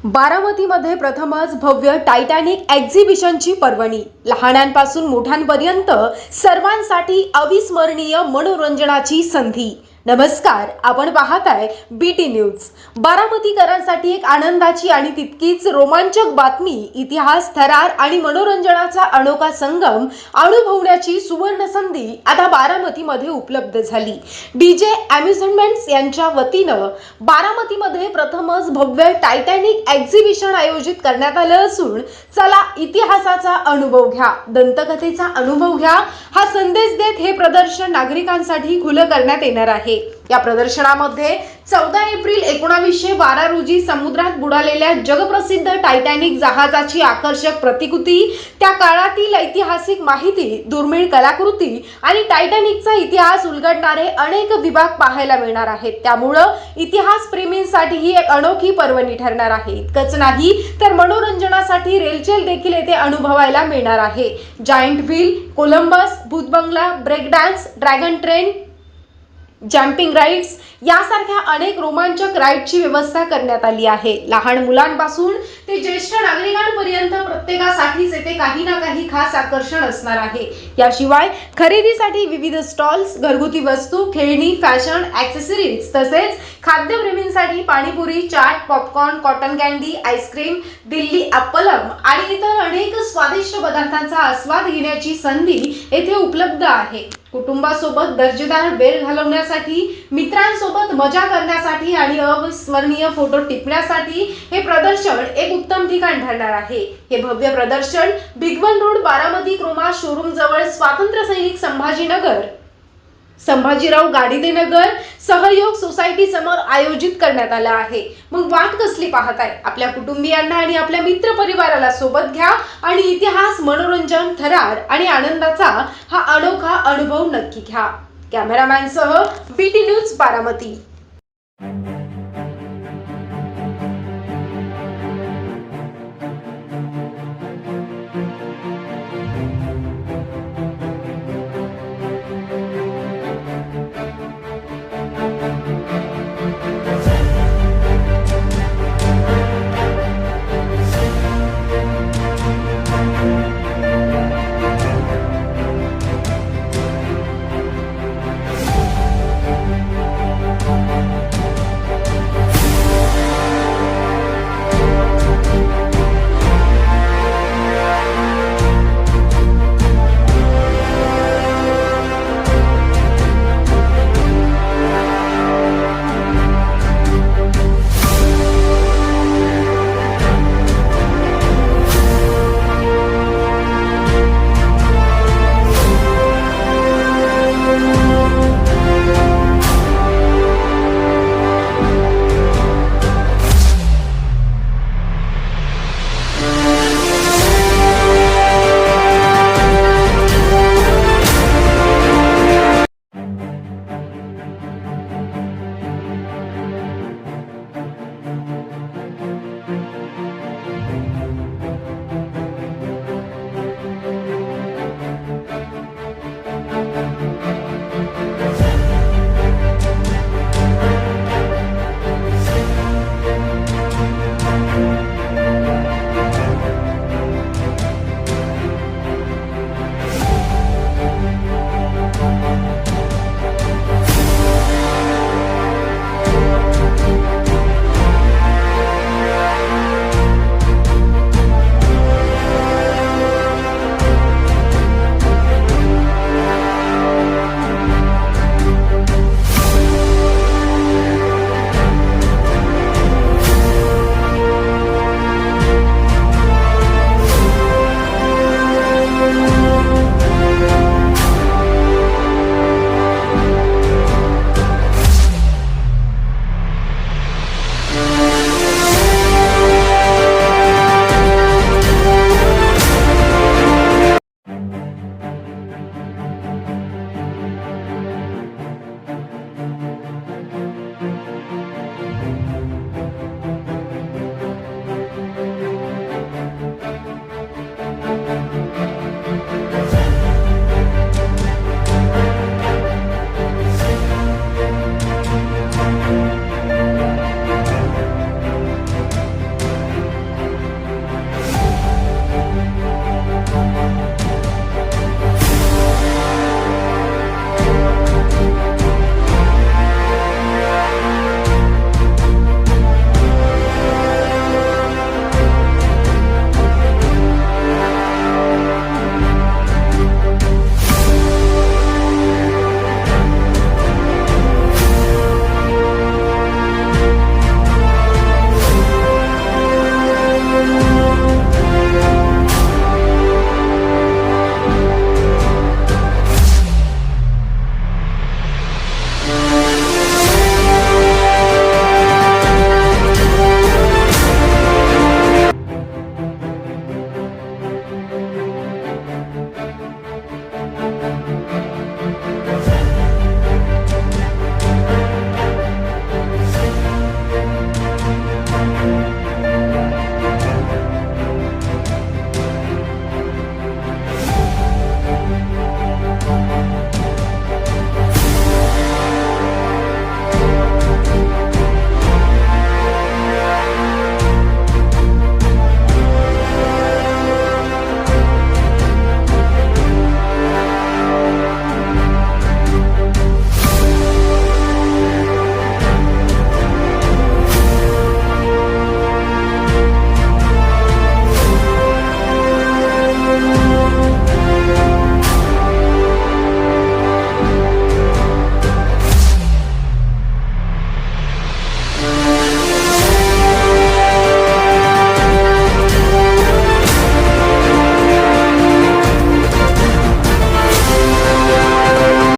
बारामतीमध्ये प्रथमच भव्य टायटॅनिक एक्झिबिशनची पर्वणी. लहानांपासून मोठ्यांपर्यंत सर्वांसाठी अविस्मरणीय मनोरंजनाची संधी. नमस्कार, आपण पाहताय बीटी न्यूज. बारामतीकरांसाठी एक आनंदाची आणि तितकीच रोमांचक बातमी. इतिहास, थरार आणि मनोरंजनाचा अनोखा संगम अनुभवण्याची सुवर्ण संधी आता बारामतीमध्ये उपलब्ध झाली. डीजे अम्युजमेंट्स यांच्या वतीनं बारामतीमध्ये प्रथमच भव्य टायटॅनिक एक्झिबिशन आयोजित करण्यात आलं असून चला इतिहासाचा अनुभव घ्या, दंतकथेचा अनुभव घ्या, हा संदेश देत हे प्रदर्शन नागरिकांसाठी खुलं करण्यात येणार आहे. या प्रदर्शनामध्ये 14 एप्रिल 1912 रोजी समुद्रात बुडालेल्या जगप्रसिद्ध टायटॅनिक जहाजाची आकर्षक प्रतिकृती, त्या काळातील ऐतिहासिक माहिती, दुर्मिळ कलाकृती आणि टायटॅनिकचा इतिहास उलगडणारे अनेक विभाग पाहायला मिळणार आहेत. त्यामुळं इतिहास प्रेमींसाठी ही एक अनोखी पर्वणी ठरणार आहे. इतकंच नाही तर मनोरंजनासाठी रेलचेल देखील येथे अनुभवायला मिळणार आहे. जायंट व्हील, कोलंबस, भूतबंगला, break dance, dragon train, jumping rides यासारख्या अनेक रोमांचक राईडची व्यवस्था करण्यात आली आहे. लहान मुलांपासून ते ज्येष्ठ नागरिकांपर्यंत प्रत्येकासाठीच येथे काही ना काही खास आकर्षण असणार आहे. याशिवाय खरेदीसाठी विविध स्टॉल्स, घरगुती वस्तू, खेळणी, फॅशन, ॲक्सेसरीज तसेच खाद्यप्रेमींसाठी panipuri, chaat, popcorn, cotton candy, ice cream, Delhi appalam आणि इतर अनेक स्वादिष्ट पदार्थांचा आस्वाद घेण्याची संधी येथे उपलब्ध आहे. कुटुंबासोबत दर्जेदार वेळ घालवण्यासाठी, मित्रांसोबत मजा करण्यासाठी आणि अविस्मरणीय फोटो टिपण्यासाठी हे प्रदर्शन एक उत्तम ठिकाण ठरणार आहे. हे भव्य प्रदर्शन Bhigwan road, Baramati Croma showroom जवळ स्वातंत्र्य सैनिक संभाजीराव गाडीदे नगर सहयोग सोसायटी समोर आयोजित करण्यात आला आहे. मग वाट कसली पाहताय? आपल्या कुटुंबियांना आणि आपल्या मित्र परिवाराला सोबत घ्या आणि इतिहास, मनोरंजन, थरार आणि आनंदाचा हा अनोखा अनुभव नक्की घ्या. कॅमेरामॅन सह बीटी न्यूज, बारामती.